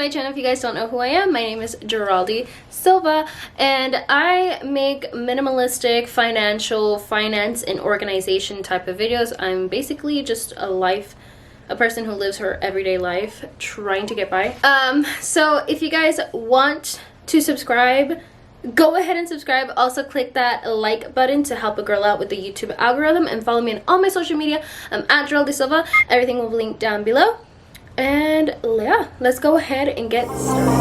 my channel. If you guys don't know who I am, my name is Geraldi Silva, and I make minimalistic finance and organization type of videos. I'm basically just a person who lives her everyday life trying to get by. So if you guys want to subscribe, go ahead and subscribe. Also click that like button to help a girl out with the YouTube algorithm, and follow me on all my social media. I'm at Geraldi Silva. Everything will be linked down below. And yeah, let's go ahead and get started.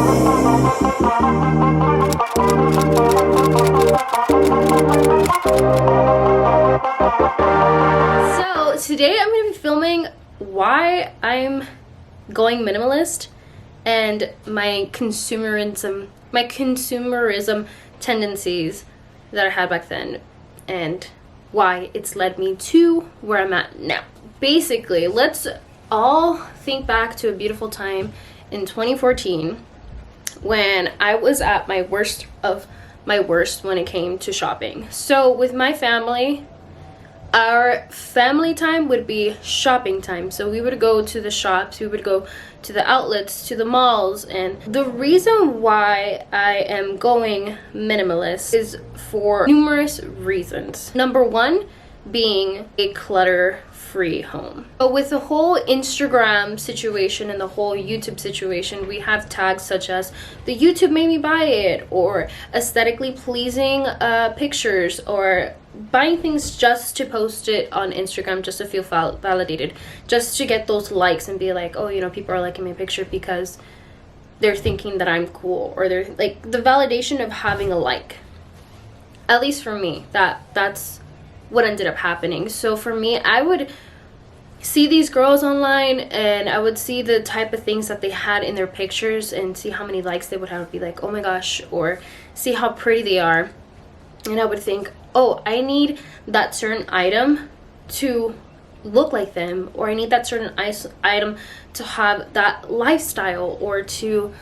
So today I'm going to be filming why I'm going minimalist and my consumerism tendencies that I had back then, and why it's led me to where I'm at now. Basically, let's all think back to a beautiful time in 2014 when I was at my worst of my worst when it came to shopping. So with my family, our family time would be shopping time. So we would go to the shops, we would go to the outlets, to the malls. And the reason why I am going minimalist is for numerous reasons. Number one being a clutter-free home. But with the whole Instagram situation and the whole YouTube situation, we have tags such as the YouTube made me buy it, or aesthetically pleasing pictures, or buying things just to post it on Instagram just to feel validated, just to get those likes and be like, oh, you know, people are liking my picture because they're thinking that I'm cool, or they're like the validation of having a like. At least for me, that's what ended up happening. So for me, I would see these girls online and I would see the type of things that they had in their pictures and see how many likes they would have, be like, oh my gosh, or see how pretty they are. And I would think, oh, I need that certain item to look like them, or I need that certain item to have that lifestyle, or to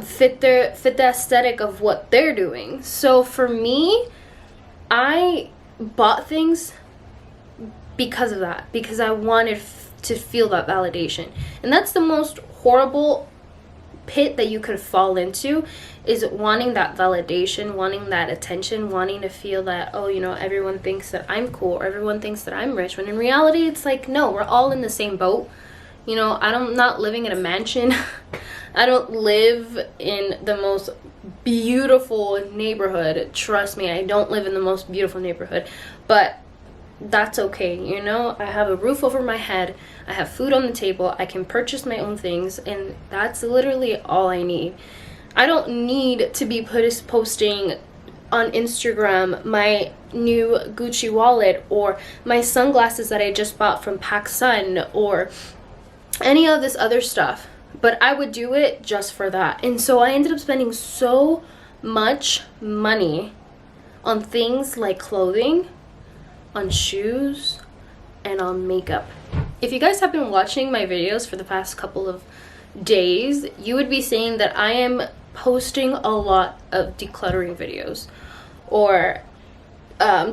fit the aesthetic of what they're doing. So for me, I bought things because of that, because I wanted to feel that validation. And that's the most horrible pit that you could fall into, is wanting that validation, wanting that attention, wanting to feel that, oh, you know, everyone thinks that I'm cool, or everyone thinks that I'm rich, when in reality it's like, no, we're all in the same boat. You know, I'm not living in a mansion. I don't live in the most beautiful neighborhood. Trust me, I don't live in the most beautiful neighborhood, but that's okay. You know, I have a roof over my head, I have food on the table, I can purchase my own things, and that's literally all I need. I don't need to be posting on Instagram my new Gucci wallet, or my sunglasses that I just bought from PacSun, or any of this other stuff. But I would do it just for that. And so I ended up spending so much money on things like clothing, on shoes, and on makeup. If you guys have been watching my videos for the past couple of days, you would be seeing that I am posting a lot of decluttering videos, or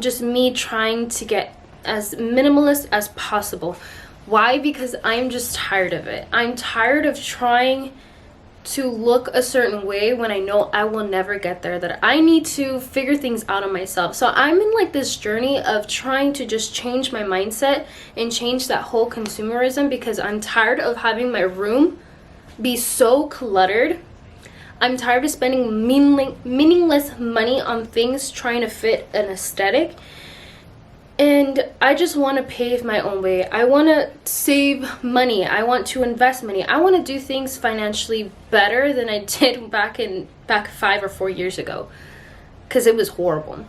just me trying to get as minimalist as possible. Why? Because I'm just tired of it. I'm tired of trying to look a certain way when I know I will never get there, that I need to figure things out on myself. So I'm in like this journey of trying to just change my mindset and change that whole consumerism, because I'm tired of having my room be so cluttered. I'm tired of spending meaningless money on things trying to fit an aesthetic. And I just want to pave my own way. I want to save money. I want to invest money. I want to do things financially better than I did back 5 or 4 years ago, because it was horrible.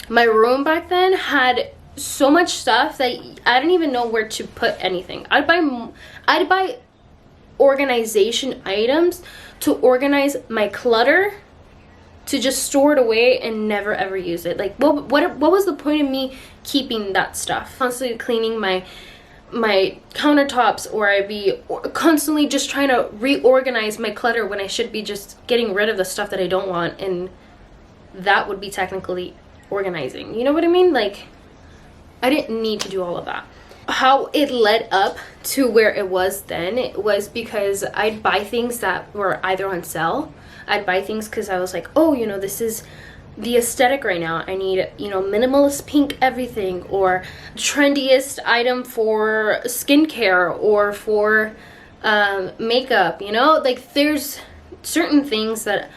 My room back then had so much stuff that I didn't even know where to put anything. I'd buy organization items to organize my clutter, to just store it away and never ever use it. Like, what was the point of me keeping that stuff? Constantly cleaning my countertops, or I'd be constantly just trying to reorganize my clutter when I should be just getting rid of the stuff that I don't want, and that would be technically organizing. You know what I mean? Like, I didn't need to do all of that. how it led up to where it was then, it was because I'd buy things that were either on sale. I'd buy things because I was like, oh, you know, this is the aesthetic right now. I need, you know, minimalist pink everything, or trendiest item for skincare or for makeup, you know? Like, there's certain things that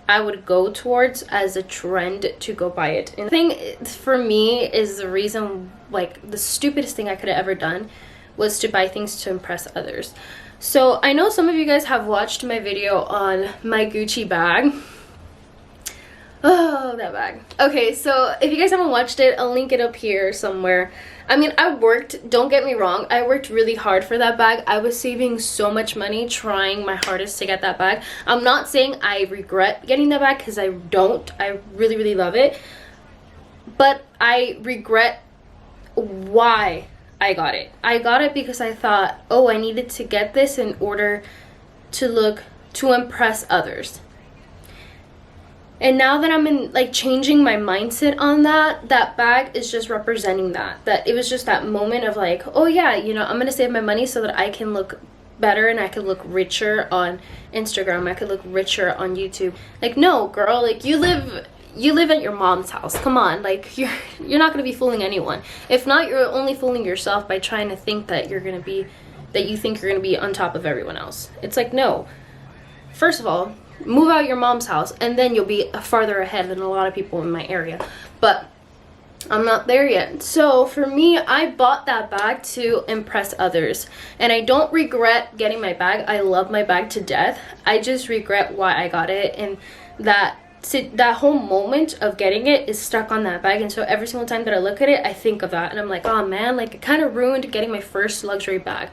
I would go towards as a trend to go buy it. And the thing for me is the reason, like, the stupidest thing I could have ever done was to buy things to impress others. So I know some of you guys have watched my video on my Gucci bag. Oh, that bag. Okay, so if you guys haven't watched it, I'll link it up here somewhere. I mean, I worked, don't get me wrong, I worked really hard for that bag. I was saving so much money trying my hardest to get that bag. I'm not saying I regret getting that bag, because I don't. I really, really love it. But I regret why I got it. I got it because I thought, oh, I needed to get this in order to impress others. And now that I'm in, like, changing my mindset on that bag is just representing that it was just that moment of like, oh yeah, you know, I'm gonna save my money so that I can look better and I could look richer on Instagram, I could look richer on YouTube. Like, no girl, like, you live at your mom's house, come on. Like, you're not gonna be fooling anyone. If not, you're only fooling yourself by trying to think that you think you're gonna be on top of everyone else. It's like, no, first of all, move out your mom's house and then you'll be farther ahead than a lot of people in my area. But I'm not there yet. So for me, I bought that bag to impress others, and I don't regret getting my bag. I love my bag to death. I just regret why I got it, and that whole moment of getting it is stuck on that bag. And so every single time that I look at it, I think of that, and I'm like, oh man, like, it kind of ruined getting my first luxury bag.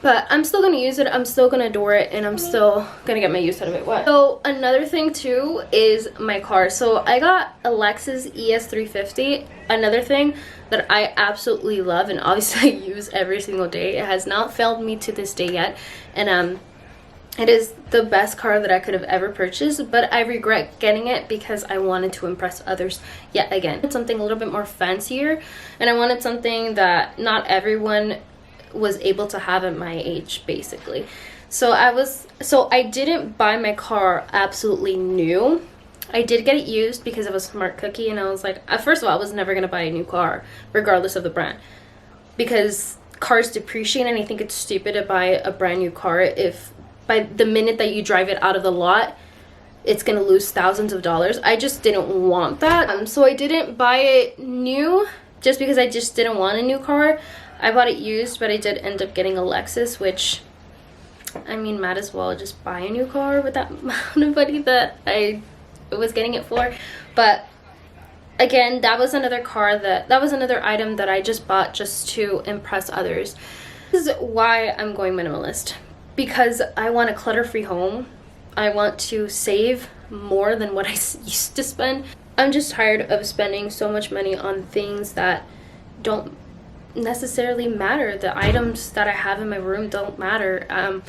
But I'm still gonna use it, I'm still gonna adore it, and I'm still gonna get my use out of it. What? So another thing too is my car. So I got a Lexus ES350. Another thing that I absolutely love, and obviously I use every single day. It has not failed me to this day yet, and it is the best car that I could have ever purchased, but I regret getting it because I wanted to impress others yet again. Something a little bit more fancier, and I wanted something that not everyone was able to have at my age, basically. So I didn't buy my car absolutely new. I did get it used because of a smart cookie, and I was like, first of all, I was never gonna buy a new car regardless of the brand, because cars depreciate, and I think it's stupid to buy a brand new car if by the minute that you drive it out of the lot it's gonna lose thousands of dollars. I just didn't want that. So I didn't buy it new just because I just didn't want a new car. I bought it used, but I did end up getting a Lexus, which, I mean, might as well just buy a new car with that amount of money that I was getting it for. But again, that was another item that I just bought just to impress others. This is why I'm going minimalist, because I want a clutter-free home. I want to save more than what I used to spend. I'm just tired of spending so much money on things that don't necessarily matter. The items that I have in my room don't matter.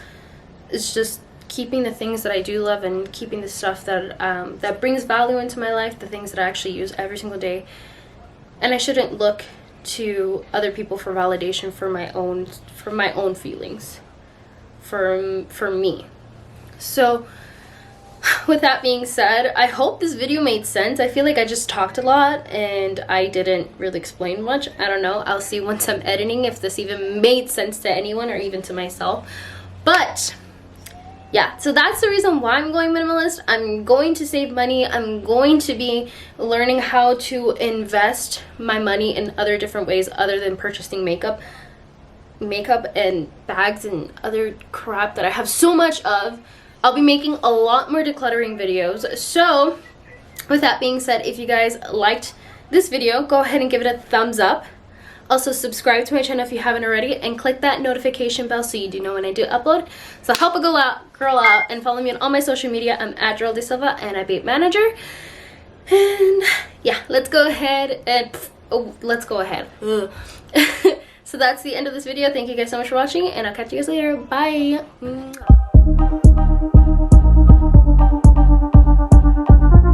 It's just keeping the things that I do love and keeping the stuff that that brings value into my life, the things that I actually use every single day. And I shouldn't look to other people for validation for my own feelings, for me. So with that being said, I hope this video made sense. I feel like I just talked a lot and I didn't really explain much. I don't know. I'll see once I'm editing if this even made sense to anyone or even to myself. But yeah, so that's the reason why I'm going minimalist. I'm going to save money. I'm going to be learning how to invest my money in other different ways other than purchasing makeup and bags and other crap that I have so much of. I'll be making a lot more decluttering videos. So with that being said, if you guys liked this video, go ahead and give it a thumbs up. Also subscribe to my channel if you haven't already, and click that notification bell so you do know when I do upload. So help a girl out and follow me on all my social media. I'm at Gerald De Silva and I Babe Manager. And yeah, let's go ahead. So that's the end of this video. Thank you guys so much for watching, and I'll catch you guys later. Bye.